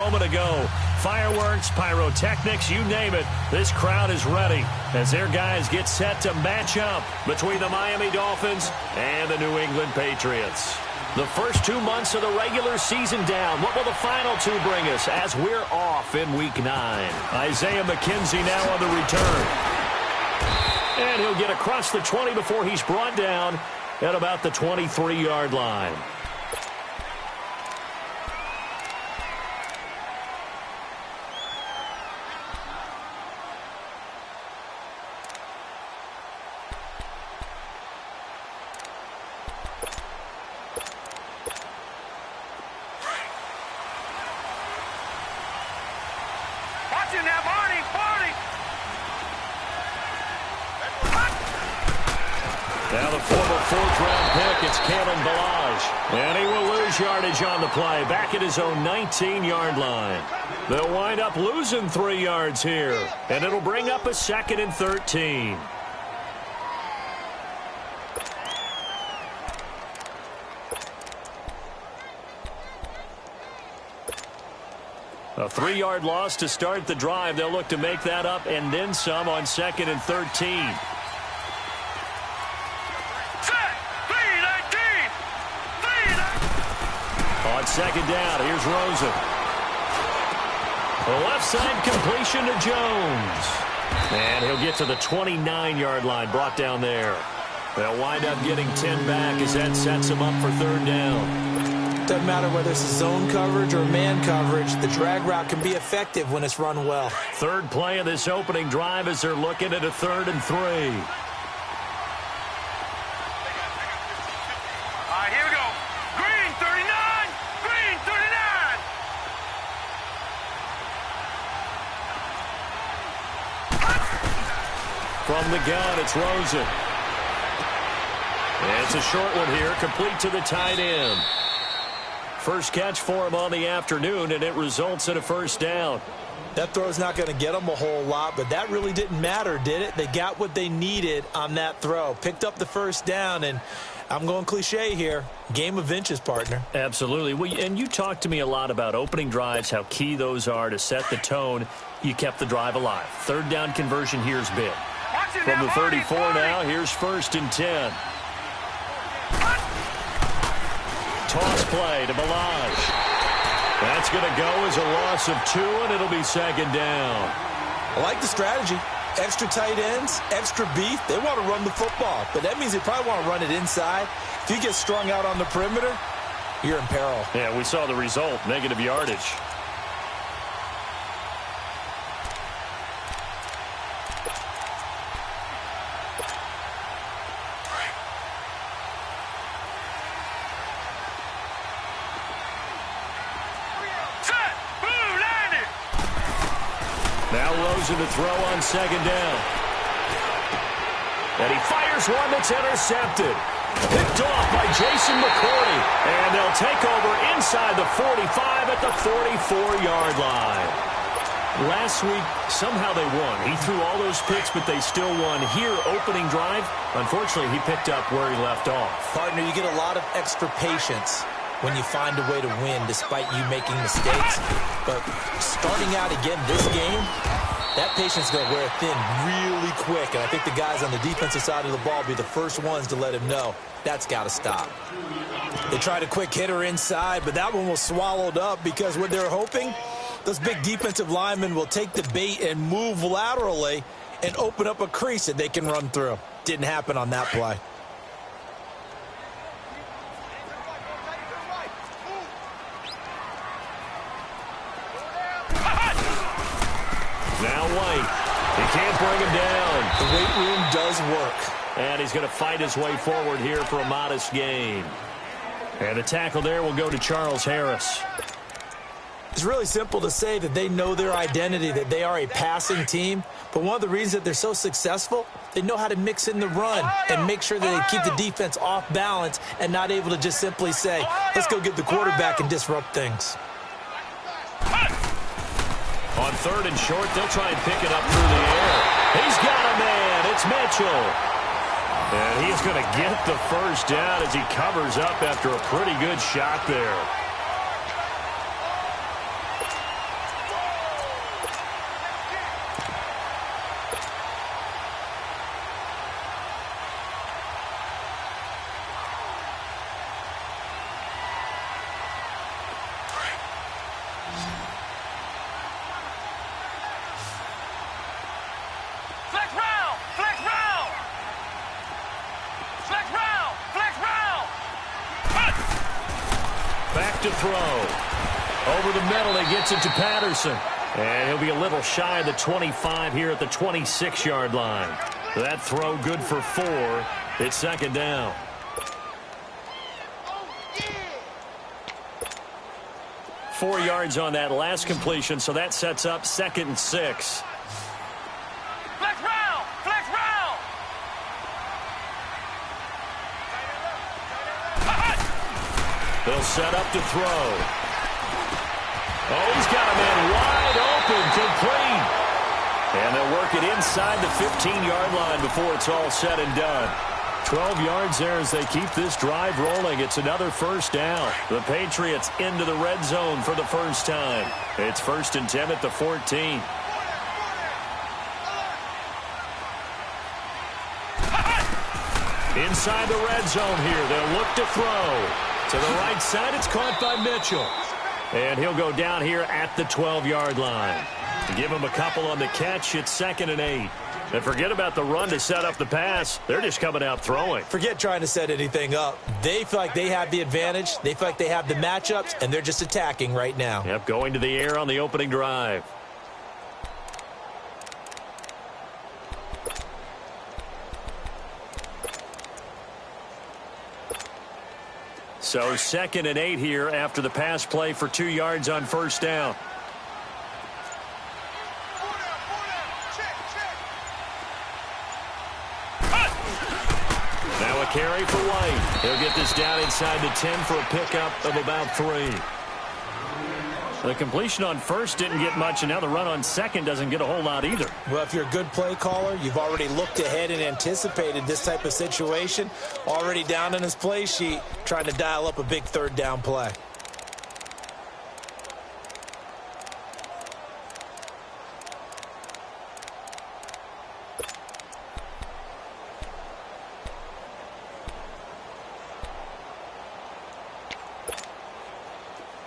moment ago. Fireworks, pyrotechnics, you name it. This crowd is ready as their guys get set to match up between the Miami Dolphins and the New England Patriots. The first 2 months of the regular season down. What will the final two bring us as we're off in Week 9? Isaiah McKenzie now on the return. And he'll get across the 20 before he's brought down at about the 23-yard line. Now the former fourth-round pick, it's Kalen Ballage. And he will lose yardage on the play, back at his own 19-yard line. They'll wind up losing 3 yards here, and it'll bring up a 2nd and 13. A 3-yard loss to start the drive. They'll look to make that up and then some on 2nd and 13. On 2nd down, here's Rosen. The left side completion to Jones. And he'll get to the 29-yard line, brought down there. They'll wind up getting 10 back as that sets them up for 3rd down. Doesn't matter whether it's zone coverage or man coverage, the drag route can be effective when it's run well. 3rd play of this opening drive as they're looking at a 3rd and 3. From the gun, it's Rosen. And it's a short one here, complete to the tight end. First catch for him on the afternoon, and it results in a 1st down. That throw's not going to get them a whole lot, but that really didn't matter, did it? They got what they needed on that throw. Picked up the 1st down, and I'm going cliche here. Game of inches, partner. Absolutely. Well, and you talked to me a lot about opening drives, how key those are to set the tone. You kept the drive alive. 3rd down conversion here's big. From the 34 now, here's 1st and 10. Toss play to Ballage. That's going to go as a loss of 2, and it'll be 2nd down. I like the strategy. Extra tight ends, extra beef. They want to run the football, but that means they probably want to run it inside. If you get strung out on the perimeter, you're in peril. Yeah, we saw the result, negative yardage. To throw on 2nd down. And he fires one that's intercepted. Picked off by Jason McCourty. And they'll take over inside the 45 at the 44-yard line. Last week, somehow they won. He threw all those picks, but they still won. Here, opening drive, unfortunately, he picked up where he left off. Partner, you get a lot of extra patience when you find a way to win despite you making mistakes. But starting out again this game, that patience is going to wear thin really quick, and I think the guys on the defensive side of the ball will be the first ones to let him know that's got to stop. They tried a quick hitter inside, but that one was swallowed up because what they're hoping, those big defensive linemen will take the bait and move laterally and open up a crease that they can run through. Didn't happen on that play. Now White. He can't bring him down. The weight room does work. And he's going to fight his way forward here for a modest gain. And the tackle there will go to Charles Harris. It's really simple to say that they know their identity, that they are a passing team. But one of the reasons that they're so successful, they know how to mix in the run and make sure that they keep the defense off balance and not able to just simply say, let's go get the quarterback and disrupt things. On 3rd and short, they'll try and pick it up through the air. He's got a man. It's Mitchell. And he's going to get the 1st down as he covers up after a pretty good shot there. throw. Over the middle, he gets it to Patterson. And he'll be a little shy of the 25 here at the 26-yard line. That throw good for 4. It's second down. – 4 yards on that last completion, so that sets up 2nd and 6. Flex round! Flex round! They'll set up to throw. Oh, he's got a man wide open, complete. And they'll work it inside the 15-yard line before it's all said and done. 12 yards there as they keep this drive rolling. It's another first down. The Patriots into the red zone for the first time. It's 1st and 10 at the 14. Inside the red zone here. They'll look to throw. To the right side, it's caught by Mitchell. And he'll go down here at the 12-yard line. Give him a couple on the catch. It's 2nd and 8. And forget about the run to set up the pass. They're just coming out throwing. Forget trying to set anything up. They feel like they have the advantage. They feel like they have the matchups, and they're just attacking right now. Yep, going to the air on the opening drive. So 2nd and 8 here after the pass play for 2 yards on first down. Now a carry for White. He'll get this down inside the 10 for a pickup of about 3. The completion on first didn't get much, and now the run on second doesn't get a whole lot either. Well, if you're a good play caller, you've already looked ahead and anticipated this type of situation. Already down in his play sheet, trying to dial up a big 3rd down play.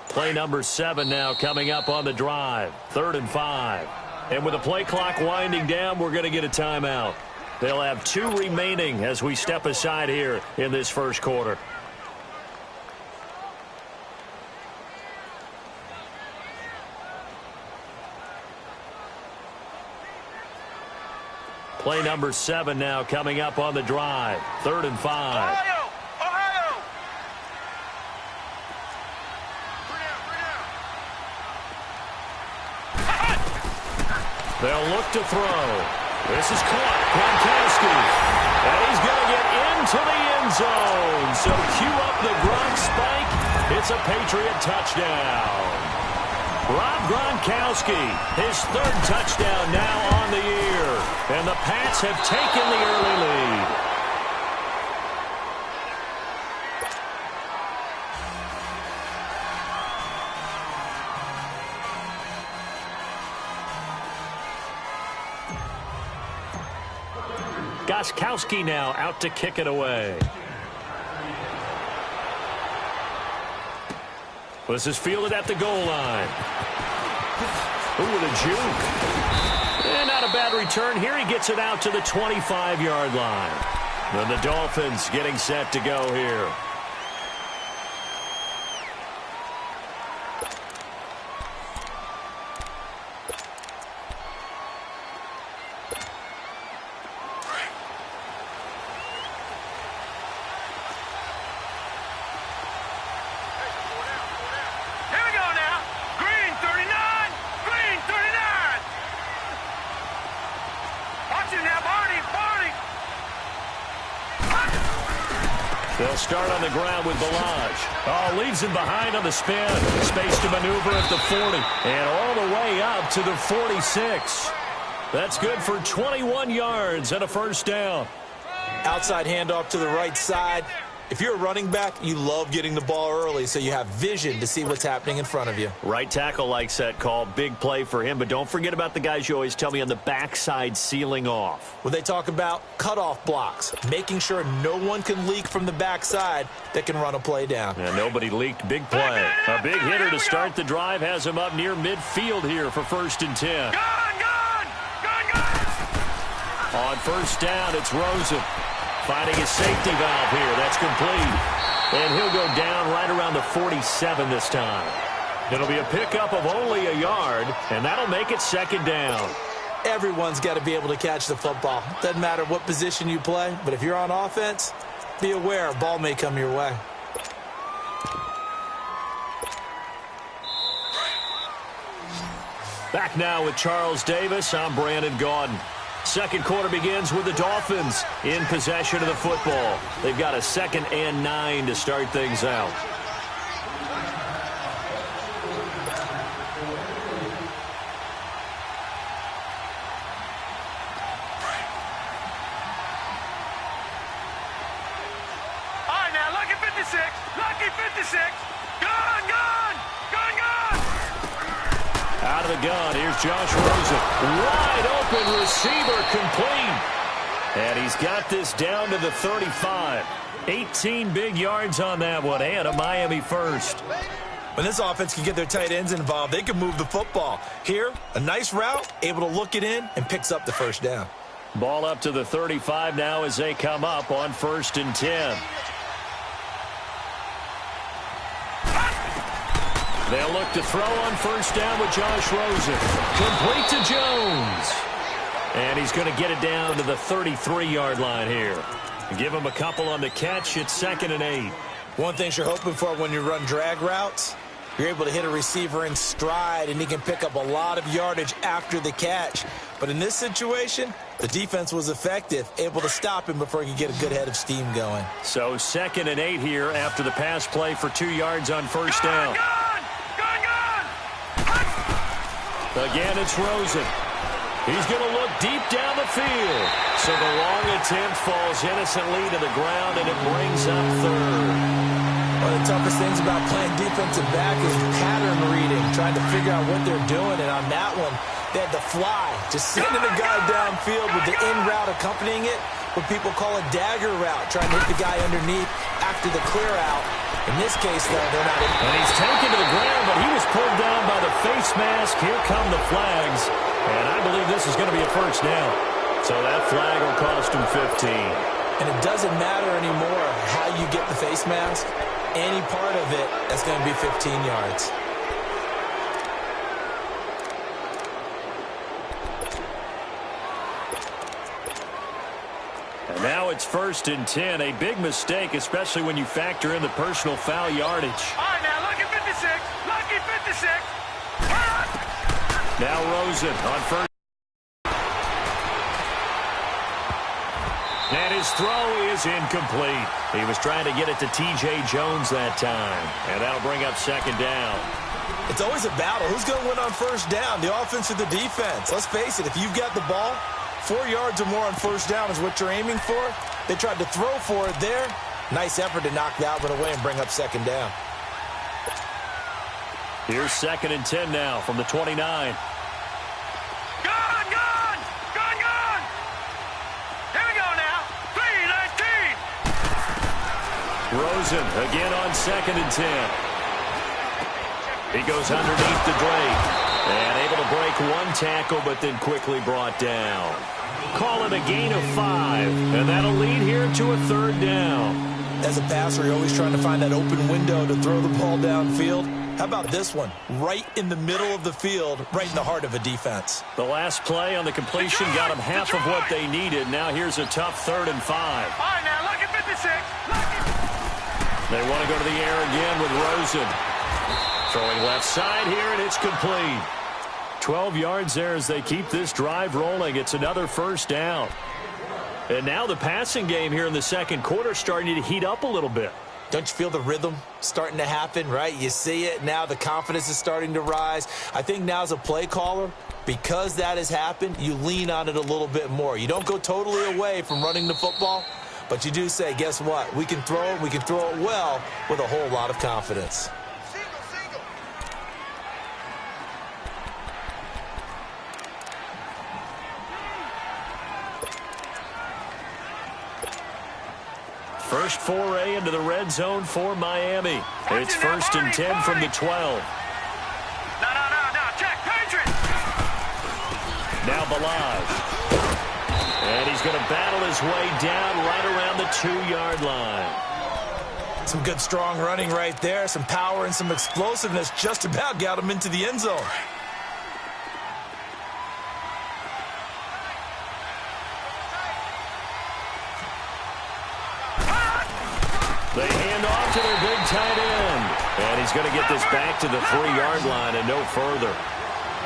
Play number 7 now coming up on the drive. 3rd and 5. And with the play clock winding down, we're going to get a timeout. They'll have 2 remaining as we step aside here in this first quarter. Play number 7 now coming up on the drive. 3rd and 5. They'll look to throw. This is caught. Gronkowski. And he's going to get into the end zone. So cue up the Gronk spike. It's a Patriot touchdown. Rob Gronkowski, his 3rd touchdown now on the year. And the Pats have taken the early lead. Gronkowski now out to kick it away. This is fielded at the goal line. Ooh, with a juke. And not a bad return here. He gets it out to the 25-yard line. And the Dolphins getting set to go here. They'll start on the ground with Balaj. Oh, leaves him behind on the spin. Space to maneuver at the 40. And all the way up to the 46. That's good for 21 yards and a first down. Outside handoff to the right side. If you're a running back, you love getting the ball early so you have vision to see what's happening in front of you. Right tackle likes that call. Big play for him. But don't forget about the guys you always tell me on the backside sealing off. When they talk about cutoff blocks, making sure no one can leak from the backside that can run a play down. And nobody leaked. Big play. A big hitter to start the drive has him up near midfield here for 1st and 10. On first down, it's Rosen. Finding his safety valve here. That's complete. And he'll go down right around the 47 this time. It'll be a pickup of only a yard, and that'll make it second down. Everyone's got to be able to catch the football. Doesn't matter what position you play, but if you're on offense, be aware a ball may come your way. Back now with Charles Davis. I'm Brandon Gaudin. Second quarter begins with the Dolphins in possession of the football. They've got a 2nd and 9 to start things out. All right, now, lucky 56. Lucky 56. Gone, gone. Gone, gone. Out of the gun, here's Josh Rosen. Wide open receiver, complete. And he's got this down to the 35. 18 big yards on that one, and a Miami first. When this offense can get their tight ends involved, they can move the football. Here, a nice route, able to look it in, and picks up the first down. Ball up to the 35 now as they come up on 1st and 10. They'll look to throw on 1st down with Josh Rosen. Complete to Jones. And he's going to get it down to the 33-yard line here. Give him a couple on the catch. It's 2nd and 8. One thing you're hoping for when you run drag routes, you're able to hit a receiver in stride, and he can pick up a lot of yardage after the catch. But in this situation, the defense was effective, able to stop him before he could get a good head of steam going. So 2nd and 8 here after the pass play for 2 yards on 1st down. Again, it's Rosen. He's going to look deep down the field. So the long attempt falls innocently to the ground, and it brings up 3rd. One of the toughest things about playing defensive back is pattern reading, trying to figure out what they're doing. And on that one, they had to fly, just sending the guy downfield with the in route accompanying it, what people call a dagger route, trying to hit the guy underneath after the clear out. In this case, though, they're not in. And he's taken to the ground, but he was pulled down by the face mask. Here come the flags. And I believe this is going to be a first down. So that flag will cost him 15. And it doesn't matter anymore how you get the face mask. Any part of it, that's going to be 15 yards. And now it's 1st and 10. A big mistake, especially when you factor in the personal foul yardage. All right, now, lucky 56. Lucky 56. Now Rosen on 1st. And his throw is incomplete. He was trying to get it to T.J. Jones that time. And that'll bring up 2nd down. It's always a battle. Who's going to win on 1st down, the offense or the defense? Let's face it, if you've got the ball, 4 yards or more on 1st down is what you're aiming for. They tried to throw for it there. Nice effort to knock that one away and bring up 2nd down. Here's 2nd and 10 now from the 29. Gone, gone. Gone, gone. Here we go now. 3-19. Rosen again on 2nd and 10. He goes underneath the Drake. And able to break one tackle, but then quickly brought down. Call it a gain of 5. And that'll lead here to a 3rd down. As a passer, you're always trying to find that open window to throw the ball downfield. How about this one? Right in the middle of the field, right in the heart of a defense. The last play on the completion got them half of what they needed. Now here's a tough 3rd and 5. All right, now, lucky 56. Lucky. They want to go to the air again with Rosen. Throwing left side here, and it's complete. 12 yards there as they keep this drive rolling. It's another 1st down. And now the passing game here in the second quarter starting to heat up a little bit. Don't you feel the rhythm starting to happen, right? You see it now. The confidence is starting to rise. I think now as a play caller, because that has happened, you lean on it a little bit more. You don't go totally away from running the football, but you do say, guess what? We can throw it. We can throw it well with a whole lot of confidence. First foray into the red zone for Miami. It's 1st and 10 from the 12. No, check, Patriots. Now Balaj. And he's going to battle his way down right around the 2-yard line. Some good, strong running right there. Some power and some explosiveness just about got him into the end zone. They hand off to their big tight end. And he's going to get this back to the 3-yard line and no further.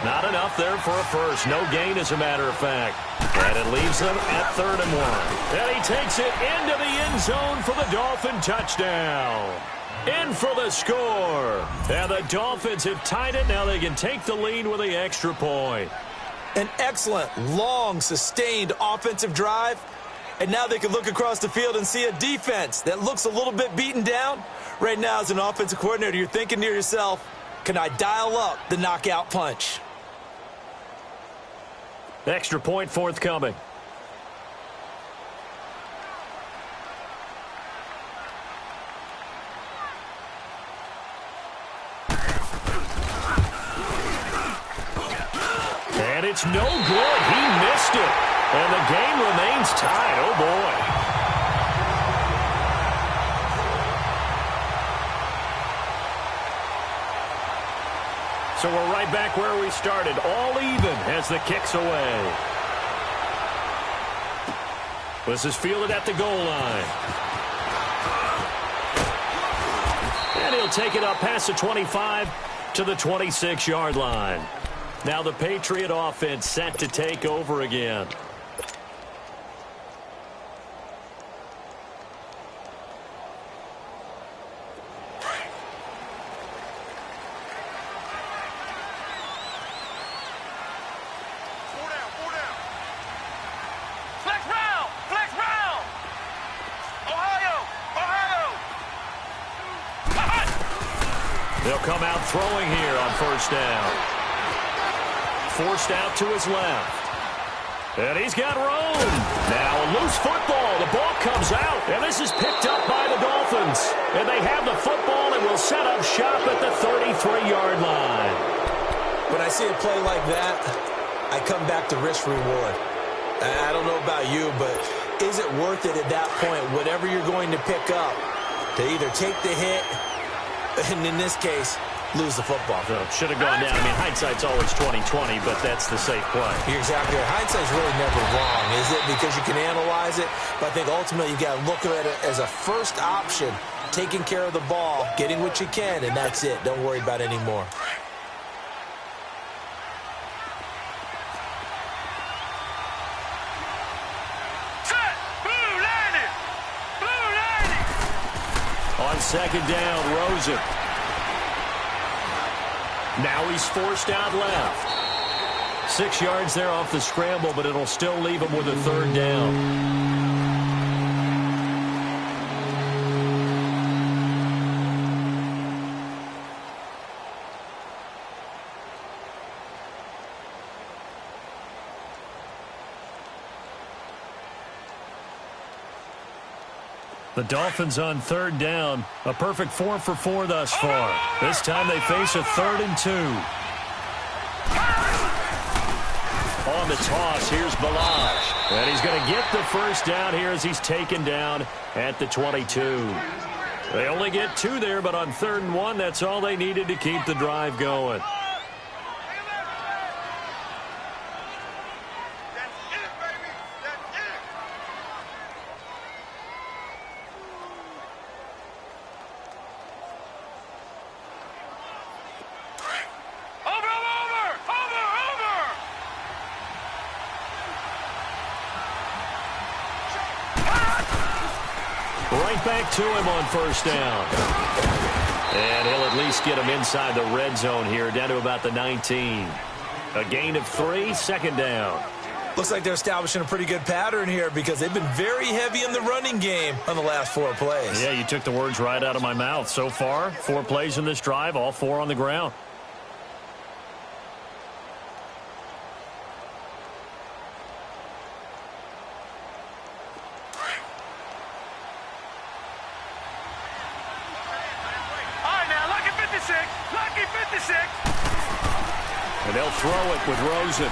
Not enough there for a first. No gain, as a matter of fact. And it leaves them at 3rd and 1. And he takes it into the end zone for the Dolphin touchdown. In for the score. And the Dolphins have tied it. Now they can take the lead with the extra point. An excellent, long, sustained offensive drive. And now they can look across the field and see a defense that looks a little bit beaten down. Right now, as an offensive coordinator, you're thinking to yourself, can I dial up the knockout punch? Extra point forthcoming. And it's no good. He missed it. And the game remains tied. Oh, boy. So we're right back where we started. All even as the kick's away. This is fielded at the goal line. And he'll take it up past the 25 to the 26-yard line. Now the Patriot offense set to take over again. They'll come out throwing here on first down. Forced out to his left. And he's got room. Now a loose football. The ball comes out. And this is picked up by the Dolphins. And they have the football and will set up shop at the 33-yard line. When I see a play like that, I come back to risk reward. I don't know about you, but is it worth it at that point, whatever you're going to pick up, to either take the hit, and in this case, lose the football? So should have gone down. I mean, hindsight's always 20/20, but that's the safe play. You're exactly right. Hindsight's really never wrong, is it? Because you can analyze it, but I think ultimately you got to look at it as a first option, taking care of the ball, getting what you can, and that's it. Don't worry about any more. On second down, Rosen. Now he's forced out left. 6 yards there off the scramble, but it'll still leave him with a 3rd down. The Dolphins on 3rd down. A perfect 4 for 4 thus far. This time they face a 3rd and 2. On the toss, here's Balaj. And he's going to get the first down here as he's taken down at the 22. They only get 2 there, but on 3rd and 1, that's all they needed to keep the drive going. Right back to him on first down. And he'll at least get him inside the red zone here, down to about the 19. A gain of 3, 2nd down. Looks like they're establishing a pretty good pattern here because they've been very heavy in the running game on the last 4 plays. Yeah, you took the words right out of my mouth. So far, 4 plays in this drive, all 4 on the ground. And they'll throw it with Rosen.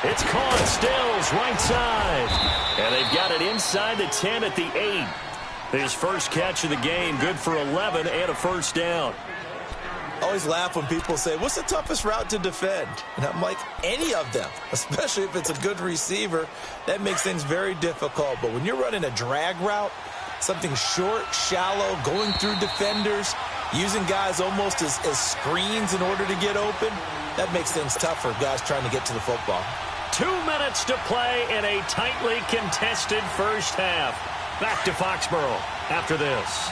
It's caught. Stills right side. And they've got it inside the 10 at the 8. His first catch of the game, good for 11 and a first down. I always laugh when people say, what's the toughest route to defend? And I'm like, any of them, especially if it's a good receiver. That makes things very difficult. But when you're running a drag route, something short, shallow, going through defenders, using guys almost as screens in order to get open, that makes things tough for guys trying to get to the football. 2 minutes to play in a tightly contested first half. Back to Foxborough after this.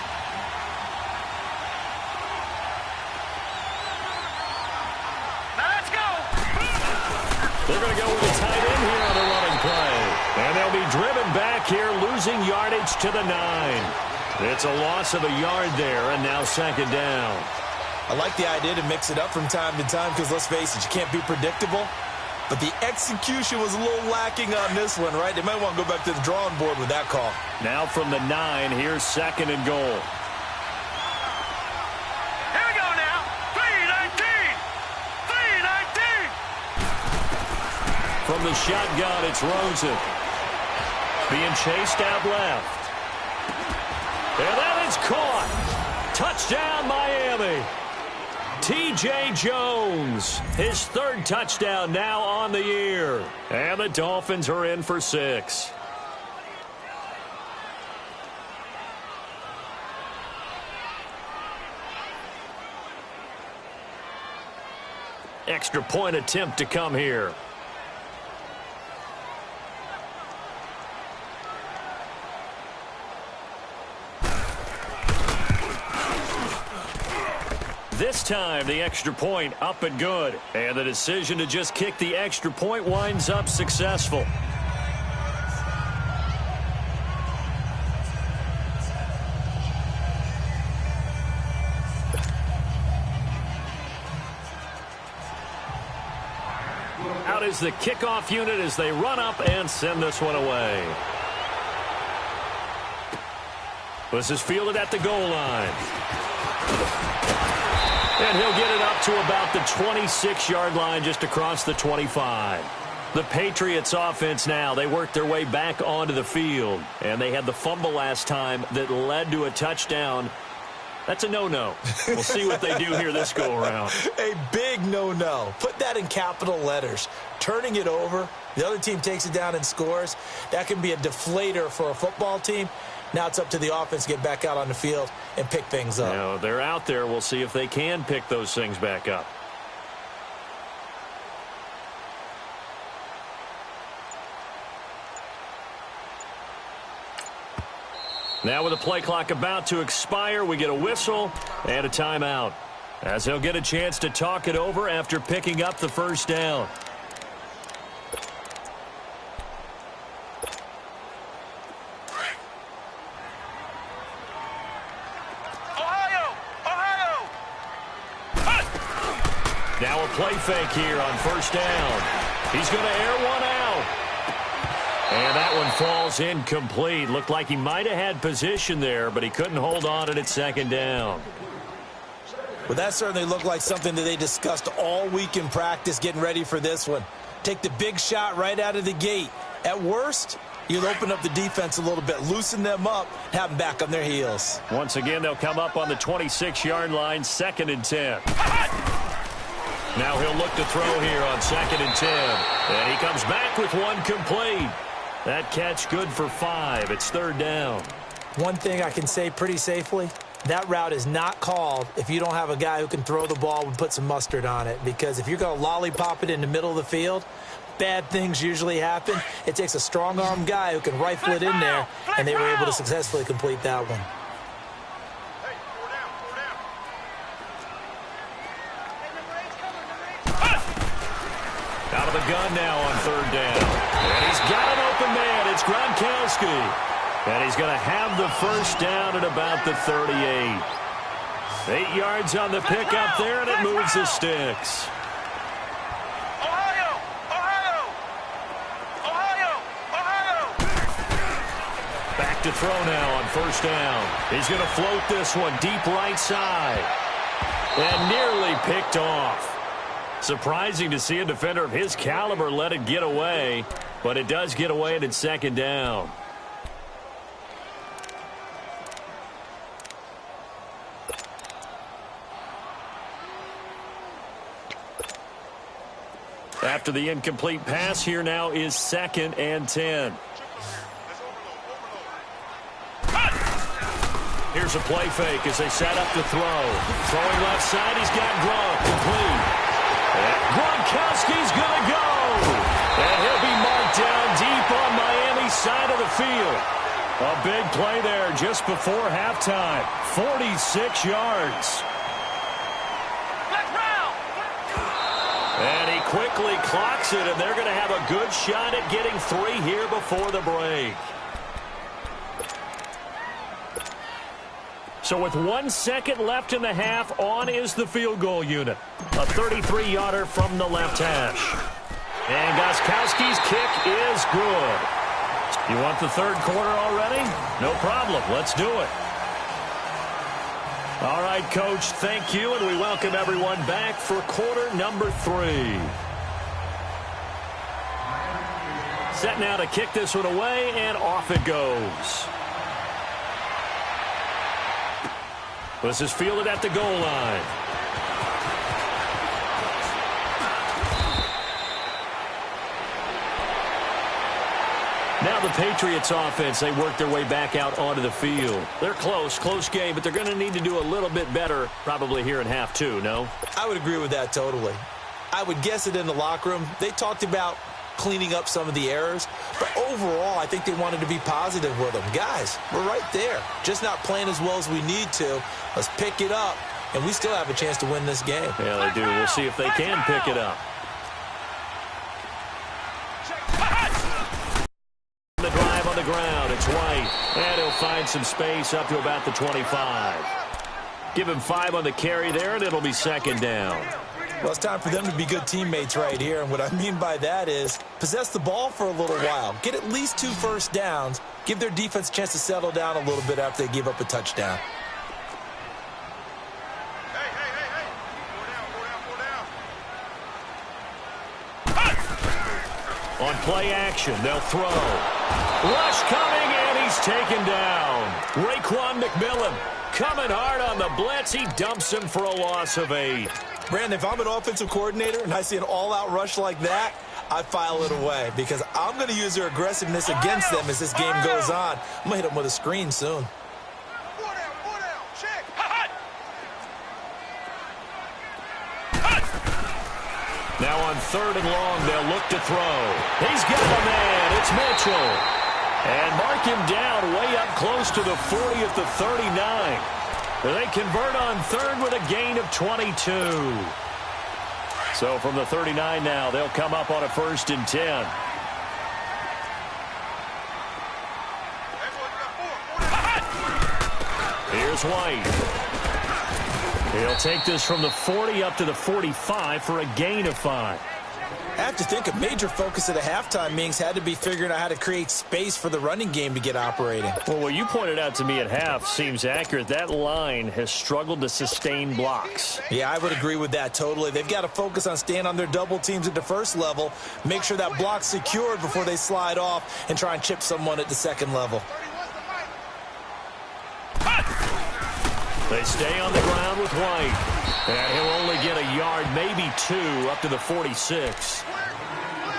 They're going to go with a tight end here on the running play. And they'll be driven back here, losing yardage to the 9. It's a loss of a yard there, and now second down. I like the idea to mix it up from time to time because, let's face it, you can't be predictable. But the execution was a little lacking on this one, right? They might want to go back to the drawing board with that call. Now from the 9, here's second and goal. Here we go now. 3-19. 3-19. From the shotgun, it's Rosen. Being chased out left. And that is caught. Touchdown, Miami. T.J. Jones, his third touchdown now on the year. And the Dolphins are in for 6. Extra point attempt to come here. This time, the extra point up and good. And the decision to just kick the extra point winds up successful. Out is the kickoff unit as they run up and send this one away. This is fielded at the goal line. And he'll get it up to about the 26-yard line, just across the 25. The Patriots offense now, they worked their way back onto the field. And they had the fumble last time that led to a touchdown. That's a no-no. We'll see what they do here this go-around. A big no-no. Put that in capital letters. Turning it over, the other team takes it down and scores. That can be a deflator for a football team. Now it's up to the offense to get back out on the field and pick things up. Now, they're out there. We'll see if they can pick those things back up. Now with the play clock about to expire, we get a whistle and a timeout, as they'll get a chance to talk it over after picking up the first down. Now a play fake here on first down. He's going to air one out. And that one falls incomplete. Looked like he might have had position there, but he couldn't hold on at second down. Well, that certainly looked like something that they discussed all week in practice getting ready for this one. Take the big shot right out of the gate. At worst, you'll open up the defense a little bit, loosen them up, have them back on their heels. Once again, they'll come up on the 26-yard line, 2nd and 10. Now he'll look to throw here on 2nd and 10. And he comes back with one complete. That catch good for 5. It's 3rd down. One thing I can say pretty safely, that route is not called if you don't have a guy who can throw the ball and put some mustard on it. Because if you're going to lollipop it in the middle of the field, bad things usually happen. It takes a strong-arm guy who can rifle it in there, and they were able to successfully complete that one. Out of the gun now on 3rd down. And he's got an open man. It's Gronkowski. And he's going to have the first down at about the 38. 8 yards on the pickup there, and it moves the sticks. Ohio! Ohio! Ohio! Ohio! Back to throw now on 1st down. He's going to float this one deep right side. And nearly picked off. Surprising to see a defender of his caliber let it get away, but it does get away and it's 2nd down. After the incomplete pass, here now is 2nd and 10. Here's a play fake as they set up to throw. Throwing left side, he's got Gronk complete. And Gronkowski's going to go. And he'll be marked down deep on Miami's side of the field. A big play there just before halftime. 46 yards. And he quickly clocks it, and they're going to have a good shot at getting 3 here before the break. So with 1 second left in the half, on is the field goal unit. A 33-yarder from the left hash. And Gostkowski's kick is good. You want the third quarter already? No problem. Let's do it. All right, Coach, thank you, and we welcome everyone back for quarter number 3. Set now to kick this one away, and off it goes. This is fielded at the goal line. Now the Patriots offense, they work their way back out onto the field. They're close game, but they're going to need to do a little bit better probably here in half 2, no? I would agree with that totally. I would guess it in the locker room. They talked about cleaning up some of the errors, but overall I think they wanted to be positive with them. Guys, we're right there. Just not playing as well as we need to. Let's pick it up, and we still have a chance to win this game. Yeah, they do. We'll see if they can pick it up. The drive on the ground. It's White. And he'll find some space up to about the 25. Give him 5 on the carry there, and it'll be 2nd down. Well, it's time for them to be good teammates right here, and what I mean by that is possess the ball for a little while. Get at least 2 first downs. Give their defense a chance to settle down a little bit after they give up a touchdown. On play action, they'll throw. Rush coming, and he's taken down. Raekwon McMillan coming hard on the blitz. He dumps him for a loss of 8. Brandon, if I'm an offensive coordinator and I see an all-out rush like that, I file it away because I'm going to use their aggressiveness against them as this game goes on. I'm going to hit them with a screen soon. Now on 3rd and long, they'll look to throw. He's got a man. It's Mitchell. And mark him down way up close to the 40 at the 39. They convert on 3rd with a gain of 22. So from the 39 now, they'll come up on a 1st and 10. Here's White. He'll take this from the 40 up to the 45 for a gain of 5. I have to think a major focus of the halftime meetings had to be figuring out how to create space for the running game to get operating. Well, what you pointed out to me at half seems accurate. That line has struggled to sustain blocks. Yeah, I would agree with that totally. They've got to focus on staying on their double teams at the first level, make sure that block's secured before they slide off and try and chip someone at the second level. They stay on the ground with White. And he'll only get a yard, maybe 2, up to the 46.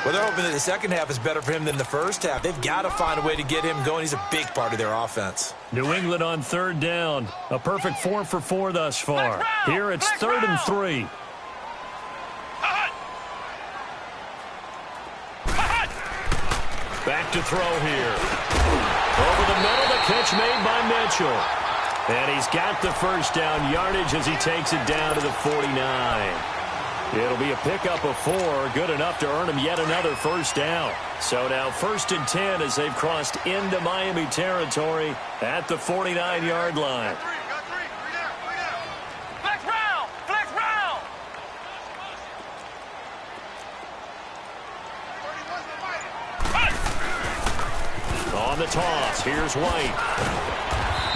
Well, they're hoping that the second half is better for him than the first half. They've got to find a way to get him going. He's a big part of their offense. New England on 3rd down. A perfect 4 for 4 thus far. Here it's 3rd and 3. Back to throw here. Over the middle, the catch made by Mitchell. And he's got the first down yardage as he takes it down to the 49. It'll be a pickup of 4, good enough to earn him yet another first down. So now 1st and 10 as they've crossed into Miami territory at the 49-yard line. Flex round! Flex round! On the toss, here's White.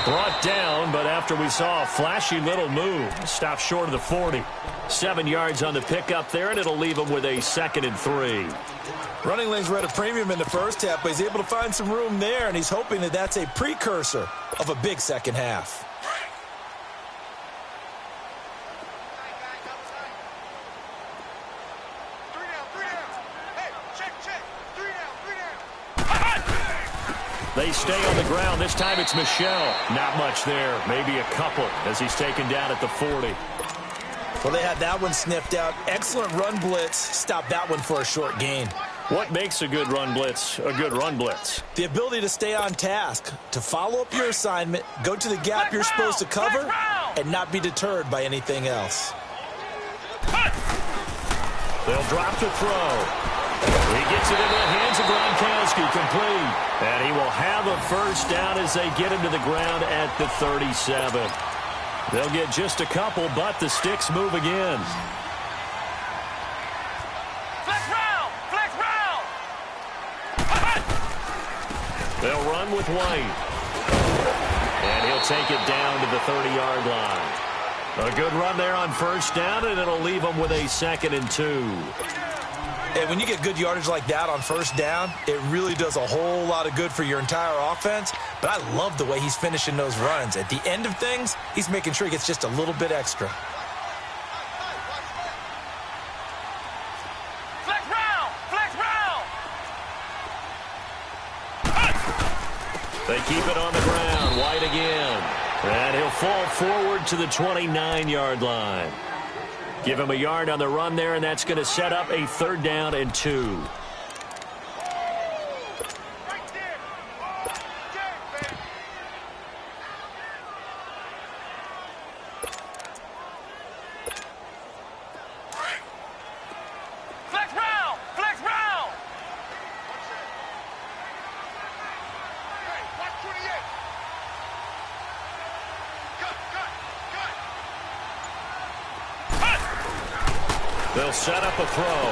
Brought down, but after we saw a flashy little move, stopped short of the 40. 7 yards on the pickup there, and it'll leave him with a 2nd and 3. Running lanes were at a premium in the first half, but he's able to find some room there, and he's hoping that that's a precursor of a big second half. They stay on the ground. This time it's Michel. Not much there. Maybe a couple as he's taken down at the 40. Well, they had that one sniffed out. Excellent run blitz. Stop that one for a short gain. What makes a good run blitz a good run blitz? The ability to stay on task, to follow up your assignment, go to the gap you're supposed to cover, and not be deterred by anything else. They'll drop to throw. He gets it into the hands of Gronkowski, complete. And he will have a first down as they get him to the ground at the 37. They'll get just a couple, but the sticks move again. Flex round! Flex round! They'll run with White. And he'll take it down to the 30-yard line. A good run there on first down, and it'll leave them with a 2nd and 2. And when you get good yardage like that on first down, it really does a whole lot of good for your entire offense. But I love the way he's finishing those runs. At the end of things, he's making sure he gets just a little bit extra. Flex round! Flex round! They keep it on the ground. White again. And he'll fall forward to the 29-yard line. Give him a yard on the run there, and that's going to set up a 3rd down and 2. Flex round! Flex round! Hey, watch 28! Cut! They'll set up a throw.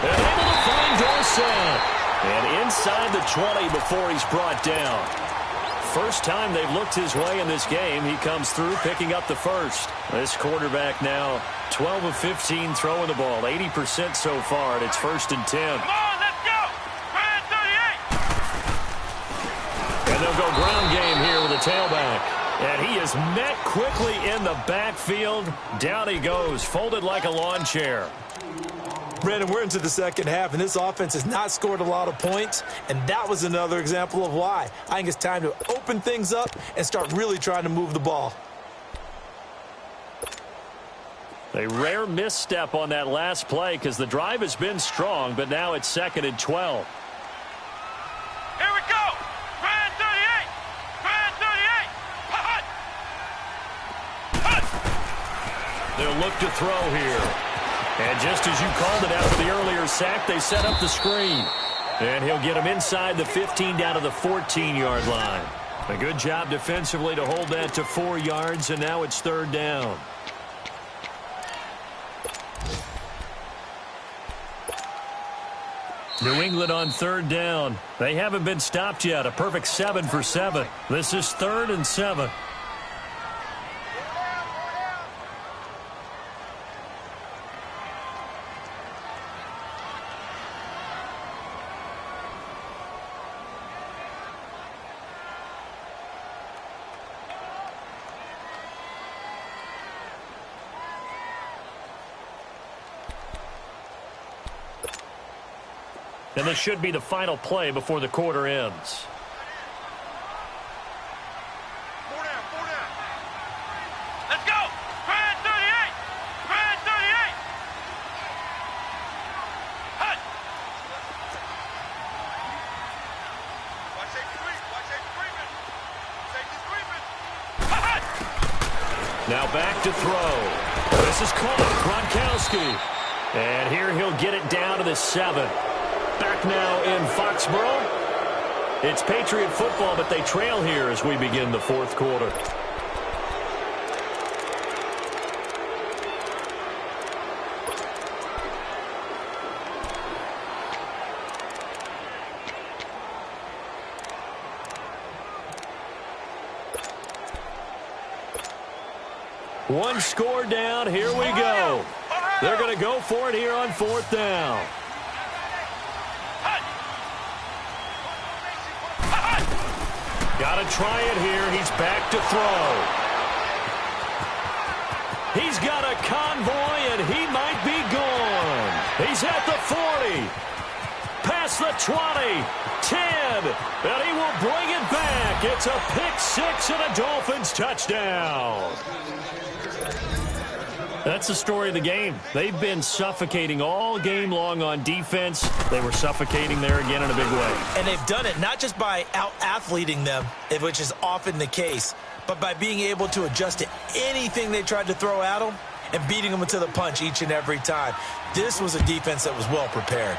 They're able to find Dorsett. And inside the 20 before he's brought down. First time they've looked his way in this game. He comes through picking up the first. This quarterback now 12 of 15 throwing the ball. 80% so far, and it's 1st and 10. Come on, let's go! Grand 38! And they'll go ground game here with a tailback. And he is met quickly in the backfield. Down he goes, folded like a lawn chair. Brandon, we're into the second half, and this offense has not scored a lot of points, and that was another example of why. I think it's time to open things up and start really trying to move the ball. A rare misstep on that last play because the drive has been strong, but now it's 2nd and 12. Here we go! Grand 38! Grand 38! Hut! Hut! They'll look to throw here. And just as you called it after the earlier sack, they set up the screen. And he'll get him inside the 15 down to the 14-yard line. A good job defensively to hold that to 4 yards, and now it's 3rd down. New England on 3rd down. They haven't been stopped yet. A perfect 7 for 7. This is 3rd and 7. And this should be the final play before the quarter ends. 4 down, 4 down. Let's go! Grand 38! Grand 38! Hut! Watch safety creep. Watch safety creeping. Safety creeping. Hut! Now back to throw. This is caught. Gronkowski. And here he'll get it down to the 7. Back now in Foxborough. It's Patriot football, but they trail here as we begin the 4th quarter. One score down. Here we go. They're going to go for it here on 4th down. Got to try it here. He's back to throw. He's got a convoy, and he might be gone. He's at the 40. Pass across the 20, 10, and he will bring it back. It's a pick six and a Dolphins touchdown. That's the story of the game. They've been suffocating all game long on defense. They were suffocating there again in a big way. And they've done it not just by out-athleting them, which is often the case, but by being able to adjust to anything they tried to throw at them and beating them to the punch each and every time. This was a defense that was well prepared.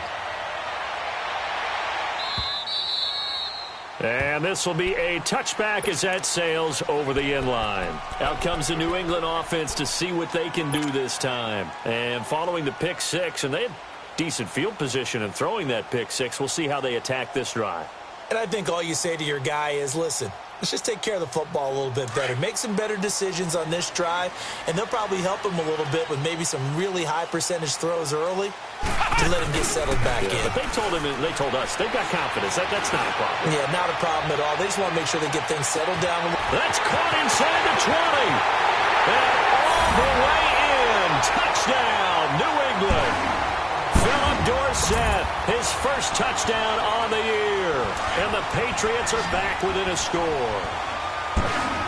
And this will be a touchback as that sails over the end line. Out comes the New England offense to see what they can do this time. And following the pick six, and they had decent field position in throwing that pick six, we'll see how they attack this drive. And I think all you say to your guy is, listen, let's just take care of the football a little bit better. Make some better decisions on this drive, and they'll probably help him a little bit with maybe some really high percentage throws early to let him get settled back in. But they told us, they've got confidence. That's not a problem. Yeah, not a problem at all. They just want to make sure they get things settled down. That's caught inside the 20. And all the way in. Touchdown, New England. Philip Dorsett, his first touchdown on the year. And the Patriots are back within a score.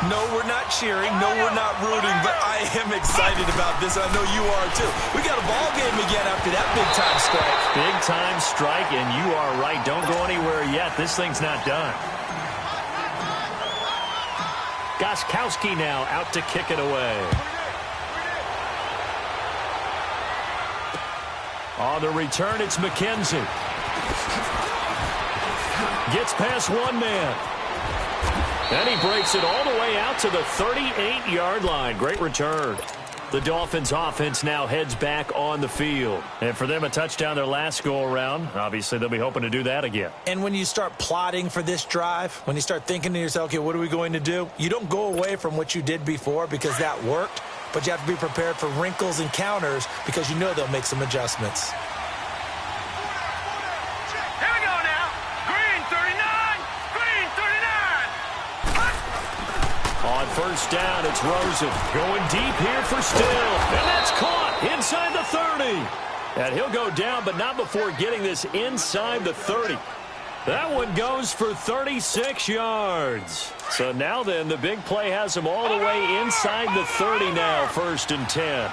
No, we're not cheering. No, we're not rooting. But I am excited about this. I know you are, too. We got a ball game again after that big-time strike. Big-time strike, and you are right. Don't go anywhere yet. This thing's not done. Gostkowski now out to kick it away. On the return, it's McKenzie. Gets past one man. And he breaks it all the way out to the 38-yard line. Great return. The Dolphins offense now heads back on the field. And for them, a touchdown their last go-around. Obviously, they'll be hoping to do that again. And when you start plotting for this drive, when you start thinking to yourself, okay, what are we going to do? You don't go away from what you did before because that worked. But you have to be prepared for wrinkles and counters because you know they'll make some adjustments. On first down, it's Rosen going deep here for Still. And that's caught inside the 30. And he'll go down, but not before getting this inside the 30. That one goes for 36 yards. So now then, the big play has him all the way inside the 30 now, 1st and 10.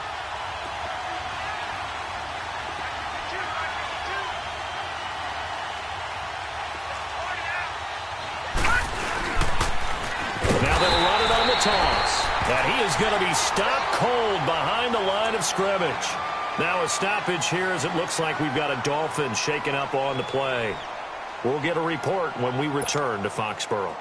Toss. And he is going to be stopped cold behind the line of scrimmage. Now a stoppage here as it looks like we've got a Dolphin shaken up on the play. We'll get a report when we return to Foxborough.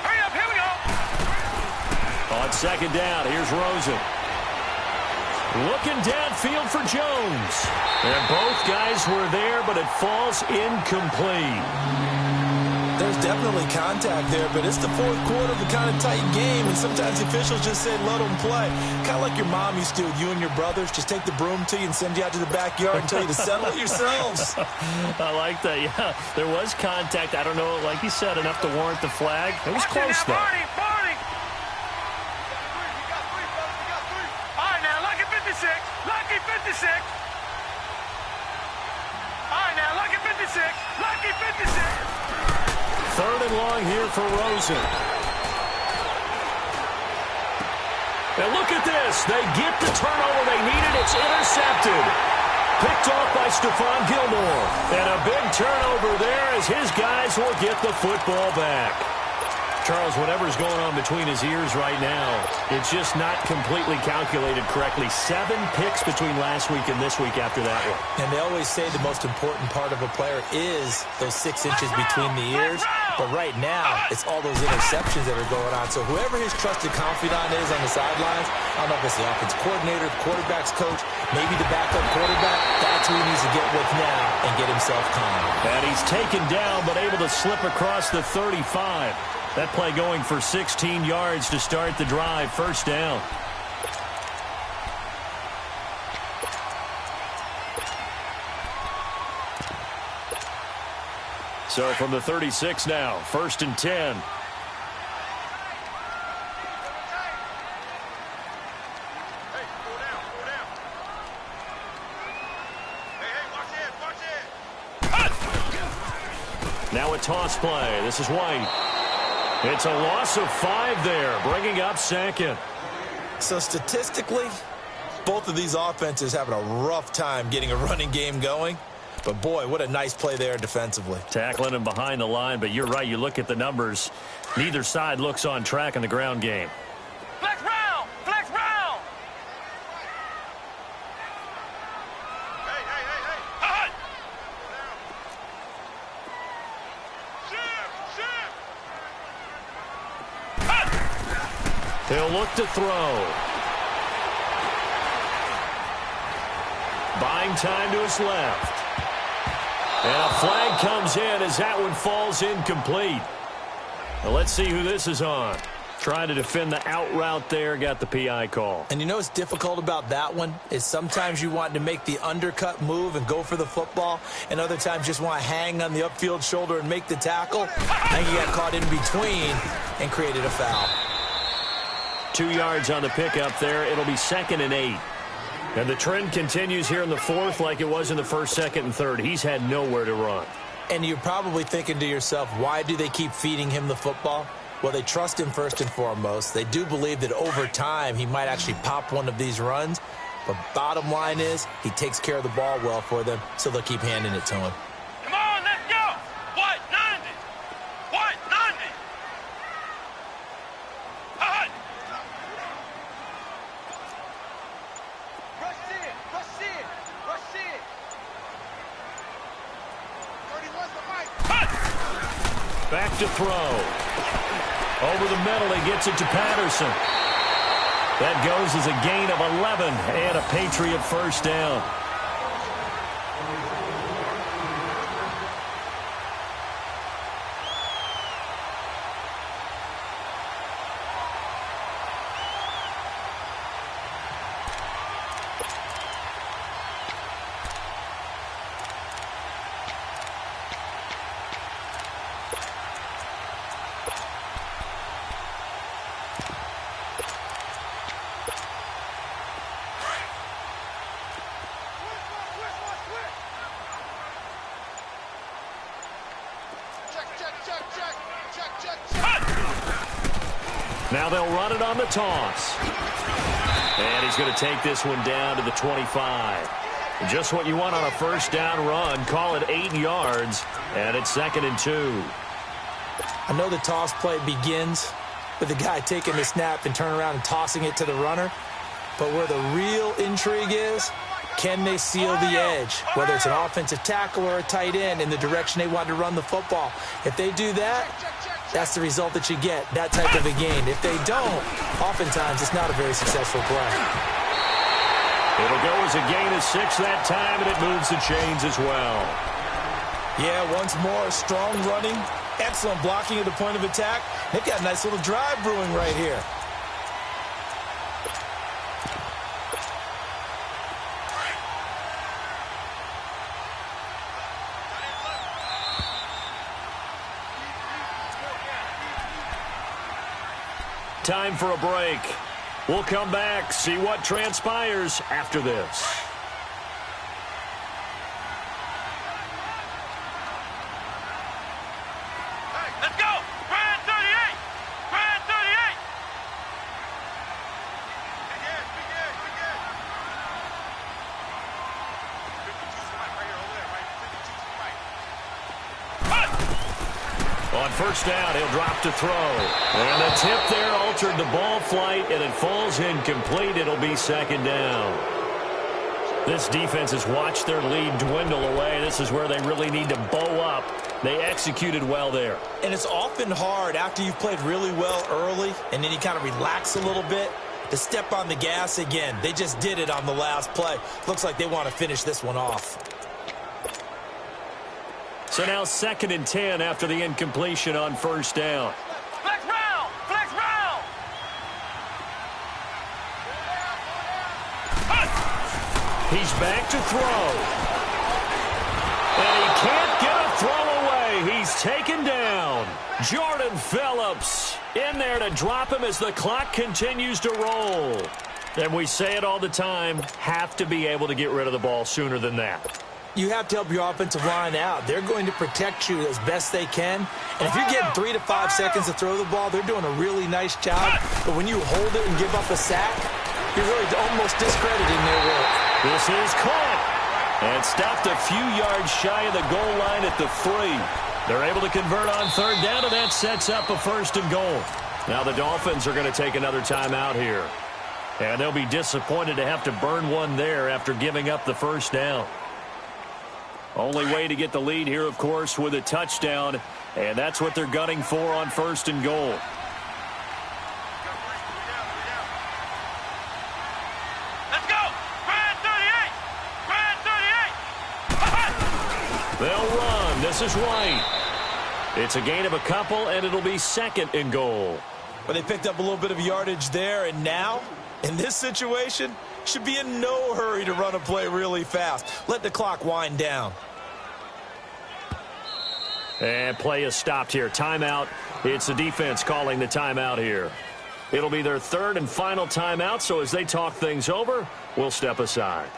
Hurry up, here we go. On second down, here's Rosen. Looking downfield for Jones. And both guys were there, but it falls incomplete. There's definitely contact there, but it's the fourth quarter of a kind of tight game, and sometimes the officials just say, let them play. Kind of like your mom used to with you and your brothers. Just take the broom to you and send you out to the backyard and tell you to settle it yourselves. I like that, yeah. There was contact. I don't know, like you said, enough to warrant the flag. It was close, though. Lucky 56. All right, now, lucky 56. Lucky 56. Third and long here for Rosen. And look at this. They get the turnover they needed. It's intercepted. Picked off by Stephon Gilmore. And a big turnover there as his guys will get the football back. Charles, whatever's going on between his ears right now, it's just not completely calculated correctly. 7 picks between last week and this week after that one. And they always say the most important part of a player is those 6 inches between the ears. But right now, it's all those interceptions that are going on. So whoever his trusted confidant is on the sidelines, I don't know if it's the offense coordinator, the quarterback's coach, maybe the backup quarterback, that's who he needs to get with now and get himself calm. And he's taken down but able to slip across the 35. That play going for 16 yards to start the drive. First down. So from the 36 now, 1st and 10. Now a toss play. This is White. It's a loss of 5 there, bringing up second. So statistically, both of these offenses having a rough time getting a running game going. But, boy, what a nice play there defensively. Tackling him behind the line, but you're right. You look at the numbers. Neither side looks on track in the ground game. Flex round! Flex round! Hey, hey, hey, hey! Hut! Shift! Shift! Hut! He'll look to throw. Buying time to his left. And a flag comes in as that one falls incomplete. Now let's see who this is on. Trying to defend the out route there, got the PI call. And you know what's difficult about that one is sometimes you want to make the undercut move and go for the football, and other times just want to hang on the upfield shoulder and make the tackle. I think he got caught in between and created a foul. 2 yards on the pickup there. It'll be 2nd and 8. And the trend continues here in the 4th like it was in the 1st, 2nd, and 3rd. He's had nowhere to run. And you're probably thinking to yourself, why do they keep feeding him the football? Well, they trust him first and foremost. They do believe that over time he might actually pop one of these runs. But bottom line is he takes care of the ball well for them, so they'll keep handing it to him. Come on, let's go! White, 90! White, 90! Hut! Rush in! Rush in! Rush in! 31's the mic! Hut! Back to throw. Over the middle, he gets it to Patterson. That goes as a gain of 11 and a Patriot first down. Now they'll run it on the toss. And he's going to take this one down to the 25. Just what you want on a first down run. Call it 8 yards, and it's 2nd and 2. I know the toss play begins with the guy taking the snap and turning around and tossing it to the runner. But where the real intrigue is, can they seal the edge? Whether it's an offensive tackle or a tight end in the direction they want to run the football. If they do that, that's the result that you get, that type of a gain. If they don't, oftentimes it's not a very successful play. It'll go as a gain of 6 that time, and it moves the chains as well. Yeah, once more, strong running, excellent blocking at the point of attack. They've got a nice little drive brewing right here. Time for a break. We'll come back, see what transpires after this. Let's go! Grand 38! Grand 38! Big ass, big ass, big ass. 52's the mic right here, over there, right? 52's the mic. Hut! On first down, he'll drop to throw. And the tip there altered the ball flight, and it falls incomplete. It'll be 2nd down. This defense has watched their lead dwindle away. This is where they really need to bow up. They executed well there. And it's often hard after you've played really well early and then you kind of relax a little bit to step on the gas again. They just did it on the last play. Looks like they want to finish this one off. So now 2nd and 10 after the incompletion on first down. Flex round! Flex round! Hut! He's back to throw. And he can't get a throw away. He's taken down. Jordan Phillips in there to drop him as the clock continues to roll. And we say it all the time, have to be able to get rid of the ball sooner than that. You have to help your offensive line out. They're going to protect you as best they can. And if you're getting 3 to 5 seconds to throw the ball, they're doing a really nice job. But when you hold it and give up a sack, you're really almost discrediting their work. This is caught. And stopped a few yards shy of the goal line at the 3. They're able to convert on third down, and that sets up a 1st and goal. Now the Dolphins are going to take another timeout here. And they'll be disappointed to have to burn one there after giving up the 1st down. Only way to get the lead here, of course, with a touchdown. And that's what they're gunning for on 1st and goal. Let's go! Brad 38! Brad 38! They'll run. This is White. It's a gain of a couple, and it'll be 2nd and goal. But they picked up a little bit of yardage there, and now, in this situation, should be in no hurry to run a play really fast. Let the clock wind down. And play is stopped here. Timeout. It's the defense calling the timeout here. It'll be their 3rd and final timeout, so as they talk things over, we'll step aside.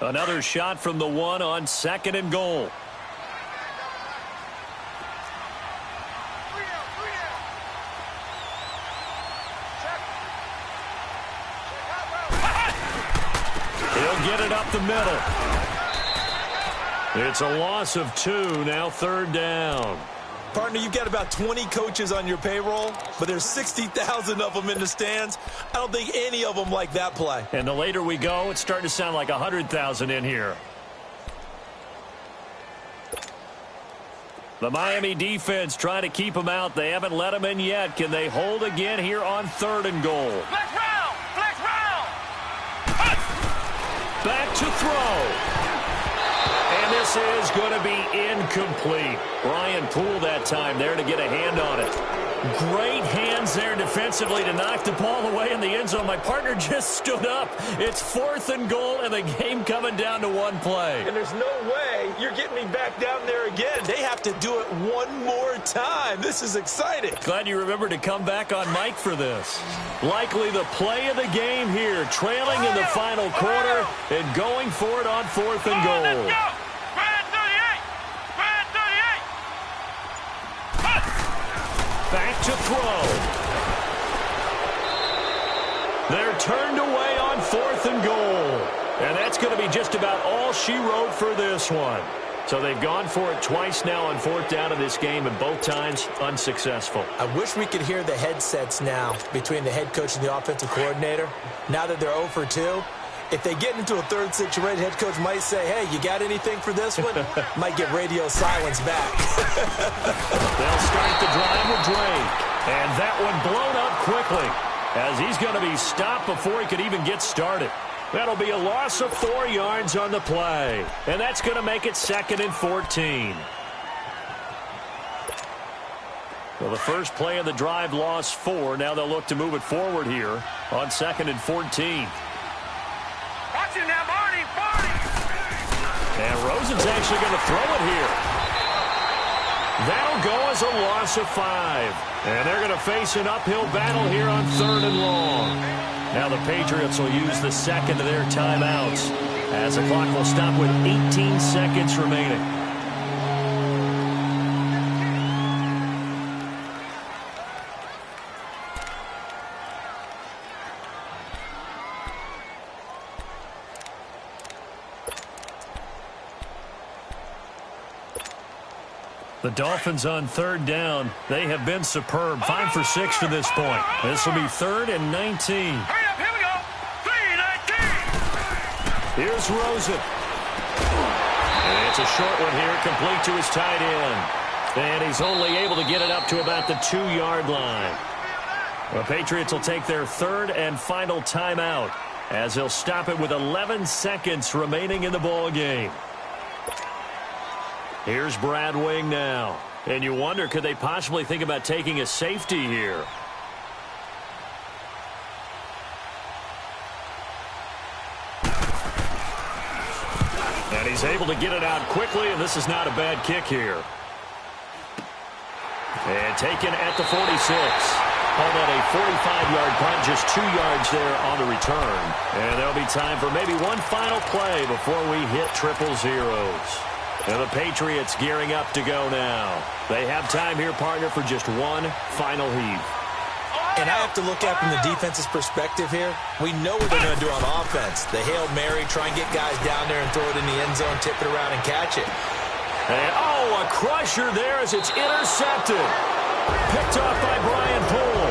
Another shot from the 1 on 2nd and goal. He'll get it up the middle. It's a loss of 2, now 3rd down. Partner, you've got about 20 coaches on your payroll, but there's 60,000 of them in the stands. I don't think any of them like that play. And the later we go, it's starting to sound like 100,000 in here. The Miami defense trying to keep them out. They haven't let them in yet. Can they hold again here on 3rd and goal? Flex round! Flex round! Back to throw. And this is going to be incomplete. Brian Poole that time there to get a hand on it. Great hands there defensively to knock the ball away in the end zone. My partner just stood up. It's 4th and goal, and the game coming down to 1 play. And there's no way you're getting me back down there again. They have to do it one more time. This is exciting. Glad you remembered to come back on mic for this. Likely the play of the game here, trailing in the final quarter and going for it on 4th and goal. Let's go! Brad 38! Brad 38! Back to throw. They're turned away on 4th and goal. And that's going to be just about all she wrote for this one. So they've gone for it twice now on 4th down in this game, and both times unsuccessful. I wish we could hear the headsets now between the head coach and the offensive coordinator. Now that they're 0 for 2, if they get into a 3rd situation, head coach might say, hey, you got anything for this one? Might get radio silence back. They'll start the drive with Drake. And that one blown up quickly as he's going to be stopped before he could even get started. That'll be a loss of 4 yards on the play. And that's going to make it 2nd and 14. Well, the first play of the drive lost 4. Now they'll look to move it forward here on 2nd and 14. Watch it now, Barney! Barney! And Rosen's actually going to throw it here. That'll go as a loss of 5. And they're going to face an uphill battle here on 3rd and long. Now the Patriots will use the 2nd of their timeouts as the clock will stop with 18 seconds remaining. The Dolphins on 3rd down. They have been superb. 5 for 6 to this point. This will be 3rd and 19. Hurry up, here we go! 3-19! Here's Rosen. And it's a short one here, complete to his tight end. And he's only able to get it up to about the 2-yard line. The Patriots will take their 3rd and final timeout as they'll stop it with 11 seconds remaining in the ball game. Here's Brad Wing now. And you wonder, could they possibly think about taking a safety here? And And he's able to get it out quickly, and this is not a bad kick here. And taken at the 46. Call that a 45-yard punt, just 2 yards there on the return. And there'll be time for maybe one final play before we hit 000. And the Patriots gearing up to go now. They have time here, partner, for just one final heave. And I have to look at it from the defense's perspective here. We know what they're going to do on offense. The Hail Mary, try and get guys down there and throw it in the end zone, tip it around and catch it. And, oh, a crusher there as it's intercepted. Picked off by Brian Poole.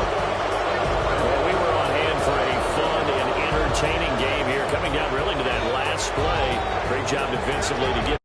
Well, we were on hand for a fun and entertaining game here, coming down really to that last play. Great job defensively to get